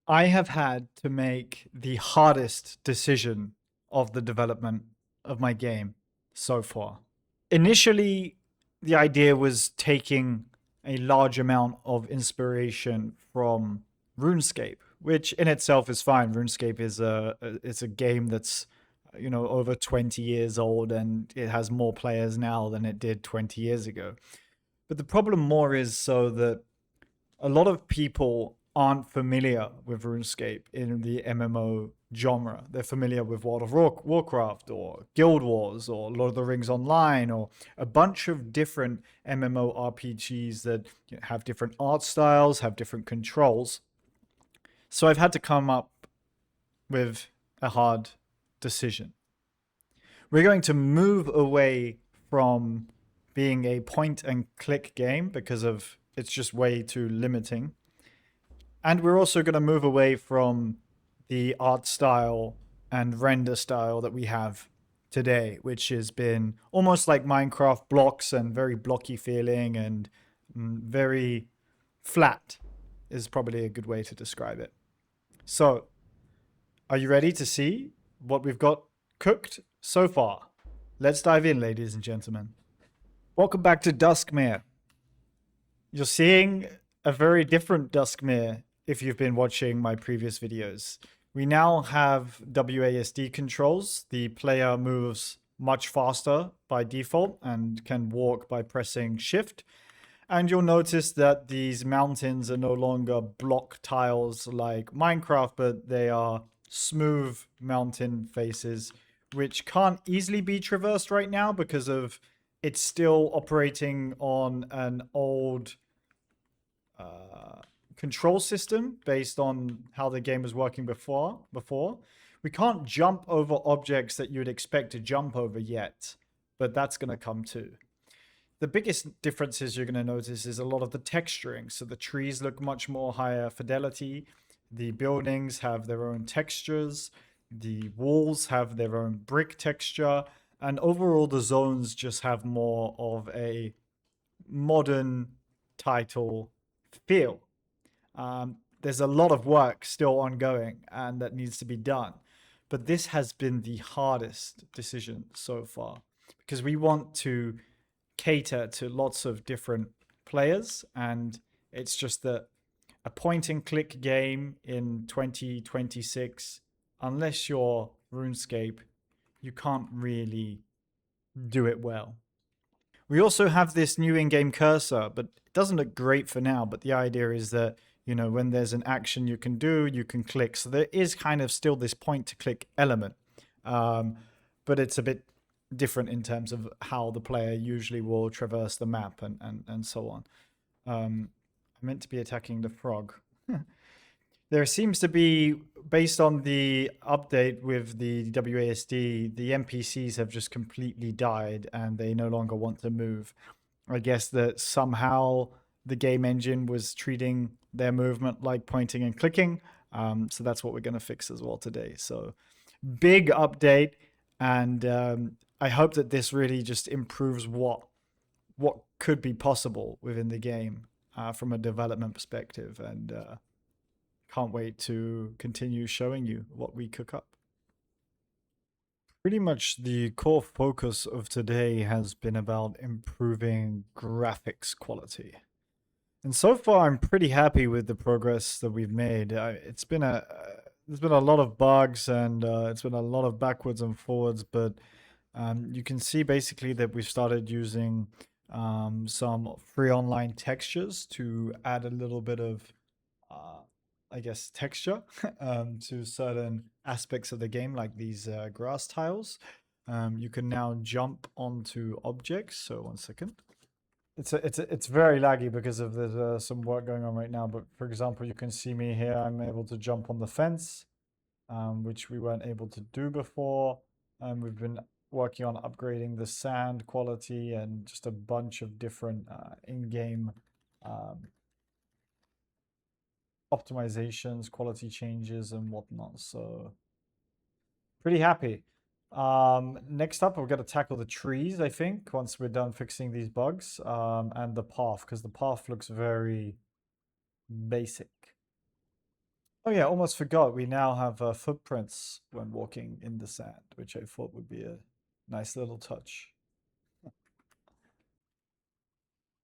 I have had to make the hardest decision of the development of my game so far. Initially, the idea was taking a large amount of inspiration from RuneScape, which in itself is fine. RuneScape is a game that's over 20 years old, and it has more players now than it did 20 years ago. But the problem more is so that a lot of people aren't familiar with RuneScape in the MMO genre. They're familiar with World of Warcraft or Guild Wars or Lord of the Rings Online or a bunch of different MMORPGs that have different art styles, have different controls. So I've had to come up with a hard decision. We're going to move away from being a point and click game because of it's just way too limiting. And we're also going to move away from the art style and render style that we have today, which has been almost like Minecraft blocks and very blocky feeling and very flat, is probably a good way to describe it. So, are you ready to see what we've got cooked so far? Let's dive in, ladies and gentlemen. Welcome back to Duskmere. You're seeing a very different Duskmere if you've been watching my previous videos. We now have WASD controls. The player moves much faster by default and can walk by pressing shift. And you'll notice that these mountains are no longer block tiles like Minecraft, but they are smooth mountain faces, which can't easily be traversed right now because of it's still operating on an old control system based on how the game was working before. We can't jump over objects that you would expect to jump over yet, but that's going to come too. The biggest differences you're going to notice is a lot of the texturing. So the trees look much more higher fidelity. The buildings have their own textures. The walls have their own brick texture. And overall, the zones just have more of a modern title feel. There's a lot of work still ongoing and that needs to be done. But this has been the hardest decision so far because we want to cater to lots of different players, and it's just that a point and click game in 2026, unless you're RuneScape, you can't really do it well. We also have this new in-game cursor, but it doesn't look great for now. But the idea is that, when there's an action you can do, you can click. So there is kind of still this point to click element. But it's a bit different in terms of how the player usually will traverse the map and so on. I meant to be attacking the frog. There seems to be, based on the update with the WASD, the NPCs have just completely died and they no longer want to move. I guess that somehow the game engine was treating their movement like pointing and clicking. So that's what we're going to fix as well today. So big update, and I hope that this really just improves what could be possible within the game from a development perspective, and can't wait to continue showing you what we cook up. Pretty much the core focus of today has been about improving graphics quality. And so far, I'm pretty happy with the progress that we've made. There's been a lot of bugs and it's been a lot of backwards and forwards, but you can see basically that we've started using some free online textures to add a little bit of texture to certain aspects of the game, like these grass tiles. You can now jump onto objects. So 1 second. It's very laggy because of there's some work going on right now. But for example, you can see me here. I'm able to jump on the fence, which we weren't able to do before. We've been working on upgrading the sand quality and just a bunch of different in-game optimizations, quality changes, and whatnot. So pretty happy. Next up, we're going to tackle the trees, I think, once we're done fixing these bugs, and the path, because the path looks very basic. Oh yeah, almost forgot. We now have footprints when walking in the sand, which I thought would be a nice little touch.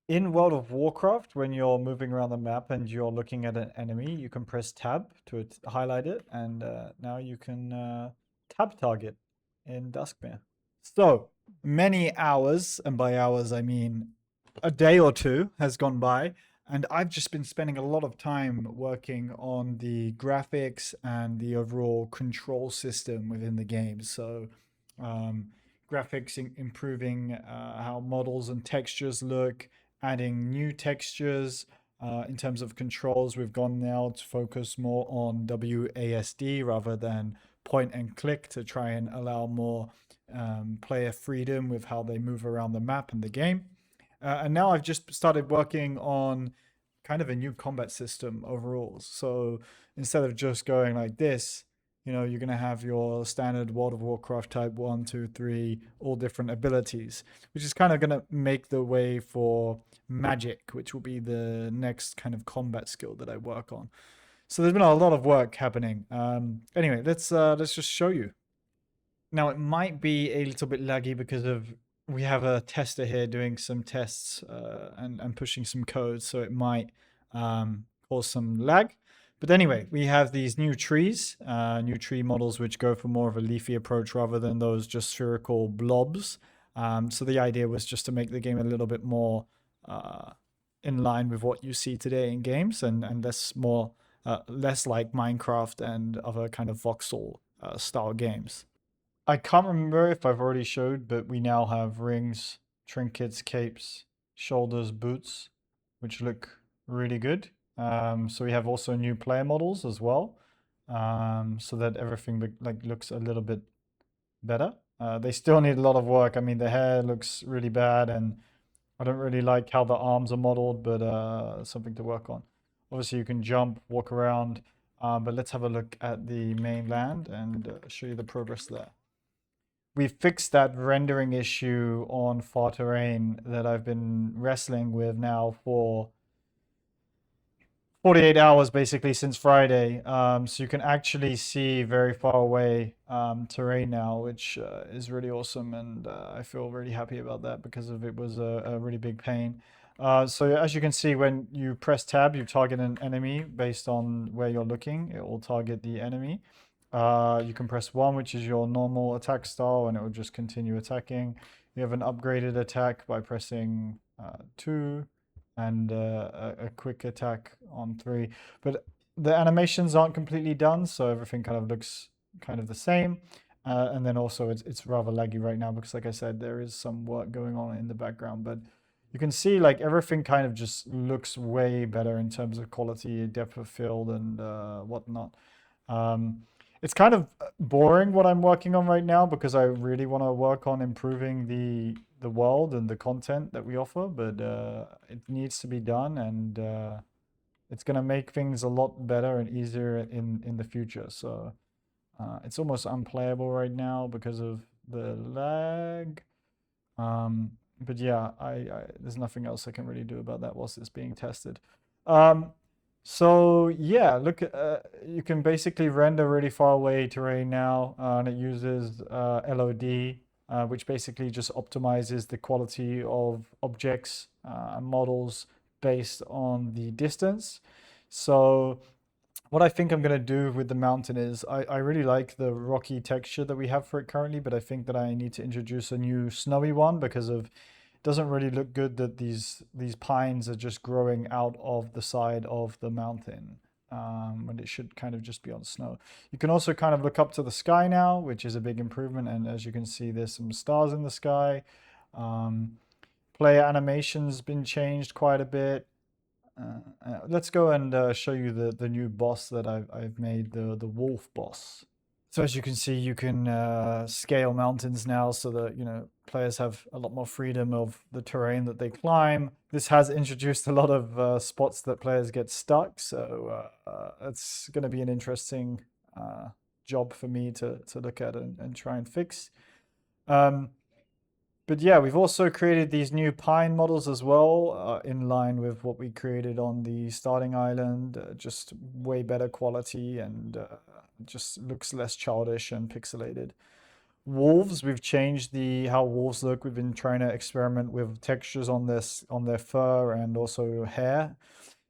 In World of Warcraft, when you're moving around the map and you're looking at an enemy, you can press tab to highlight it, and now you can tab target in Duskmere. So many hours, and by hours I mean a day or two, has gone by, and I've just been spending a lot of time working on the graphics and the overall control system within the game. So, um, graphics improving how models and textures look, adding new textures. In terms of controls, we've gone now to focus more on WASD rather than point and click to try and allow more player freedom with how they move around the map and the game. And now I've just started working on kind of a new combat system overall. So instead of just going like this, you're going to have your standard World of Warcraft type 1, 2, 3, all different abilities, which is kind of going to make the way for magic, which will be the next kind of combat skill that I work on. So there's been a lot of work happening. Anyway, let's just show you. Now it might be a little bit laggy because of we have a tester here doing some tests and pushing some code, so it might cause some lag. But anyway, we have these new trees, new tree models which go for more of a leafy approach rather than those just spherical blobs. So the idea was just to make the game a little bit more in line with what you see today in games and less like Minecraft and other kind of voxel style games. I can't remember if I've already showed, but we now have rings, trinkets, capes, shoulders, boots, which look really good. So we have also new player models as well, so that everything looks a little bit better. They still need a lot of work. I mean, the hair looks really bad, and I don't really like how the arms are modeled, but something to work on. Obviously, you can jump, walk around, but let's have a look at the mainland and show you the progress there. We fixed that rendering issue on far terrain that I've been wrestling with now for 48 hours basically since Friday. So you can actually see very far away terrain now, which is really awesome. And I feel really happy about that because it was a really big pain. So as you can see, when you press tab, you target an enemy based on where you're looking. It will target the enemy. You can press 1, which is your normal attack style, and it will just continue attacking. You have an upgraded attack by pressing 2 and a quick attack on 3. But the animations aren't completely done, so everything kind of looks kind of the same. And then also it's rather laggy right now because, like I said, there is some work going on in the background. But you can see like everything kind of just looks way better in terms of quality, depth of field, and whatnot. It's kind of boring what I'm working on right now because I really want to work on improving the world and the content that we offer, but it needs to be done, and it's going to make things a lot better and easier in the future. So it's almost unplayable right now because of the lag. But yeah, there's nothing else I can really do about that whilst it's being tested. So yeah, look, you can basically render really far away terrain now, and it uses LOD, which basically just optimizes the quality of objects and models based on the distance. So what I think I'm going to do with the mountain is I really like the rocky texture that we have for it currently, but I think that I need to introduce a new snowy one because of doesn't really look good that these pines are just growing out of the side of the mountain when it should kind of just be on snow. You can also kind of look up to the sky now, which is a big improvement. And as you can see, there's some stars in the sky. Player animation's been changed quite a bit. Let's go and show you the new boss that I've made, the wolf boss. So as you can see, you can scale mountains now so that, players have a lot more freedom of the terrain that they climb. This has introduced a lot of spots that players get stuck. So it's going to be an interesting job for me to look at and try and fix. But yeah, we've also created these new pine models as well, in line with what we created on the starting island. Just way better quality and just looks less childish and pixelated. Wolves, we've changed the how wolves look. We've been trying to experiment with textures on this on their fur and also hair.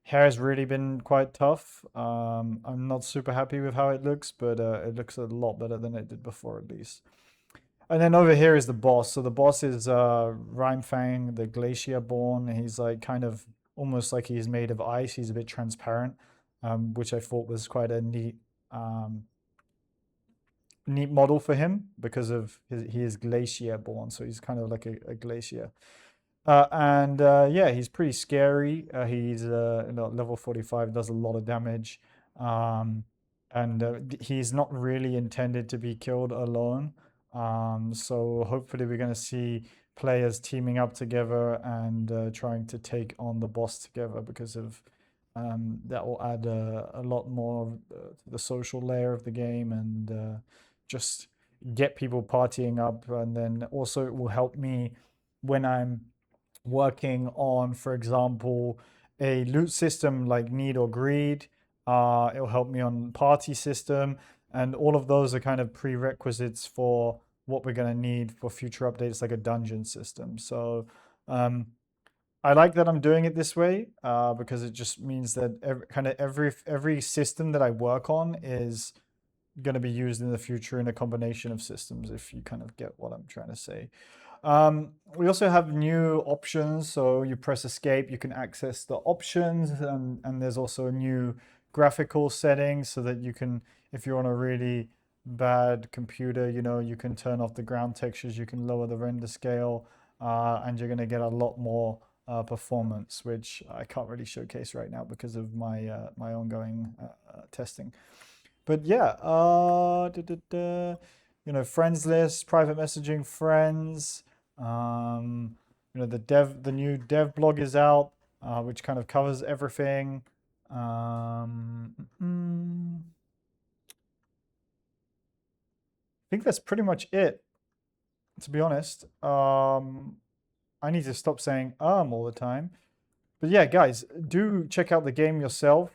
Hair has really been quite tough. I'm not super happy with how it looks, but it looks a lot better than it did before, at least. And then over here is the boss. So the boss is Rhymefang, the Glacier Born. He's like kind of almost like he's made of ice. He's a bit transparent, which I thought was quite a um, neat model for him because of he is Glacier Born. So he's kind of like a glacier. And yeah, he's pretty scary. He's level 45, does a lot of damage. Um, and he's not really intended to be killed alone. So hopefully we're going to see players teaming up together and trying to take on the boss together because of that will add a lot more to the social layer of the game and just get people partying up. And then also it will help me when I'm working on, for example, a loot system like Need or Greed. It'll help me on party system, and all of those are kind of prerequisites for what we're going to need for future updates, like a dungeon system. So I like that I'm doing it this way because it just means that every system that I work on is going to be used in the future in a combination of systems, if you kind of get what I'm trying to say. We also have new options. So you press escape, you can access the options, and there's also a new graphical settings so that you can, if you're on a really bad computer, you can turn off the ground textures, you can lower the render scale, and you're going to get a lot more performance, which I can't really showcase right now because of my ongoing testing. But yeah, friends list, private messaging, friends. The new dev blog is out, which kind of covers everything. I think that's pretty much it, to be honest. I need to stop saying all the time. But yeah, guys, do check out the game yourself.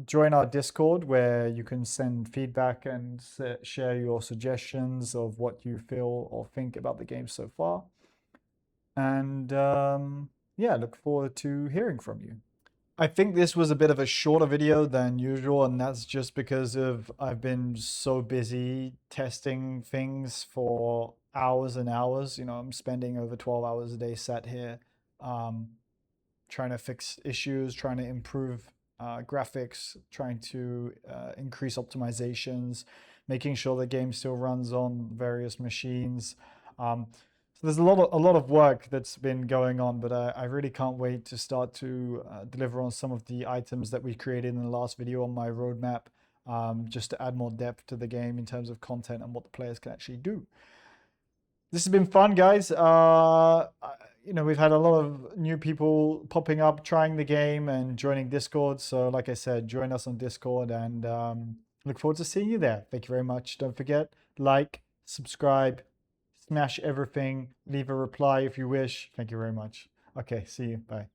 Join our Discord where you can send feedback and share your suggestions of what you feel or think about the game so far. And yeah, look forward to hearing from you. I think this was a bit of a shorter video than usual, and that's just because of I've been so busy testing things for hours and hours. I'm spending over 12 hours a day sat here trying to fix issues, trying to improve graphics, trying to increase optimizations, making sure the game still runs on various machines. So there's a lot of work that's been going on, but I really can't wait to start to deliver on some of the items that we created in the last video on my roadmap, just to add more depth to the game in terms of content and what the players can actually do. This has been fun, guys. We've had a lot of new people popping up, trying the game and joining Discord. So like I said, join us on Discord and look forward to seeing you there. Thank you very much. Don't forget, like, subscribe, smash everything, leave a reply if you wish. Thank you very much. Okay, see you. Bye.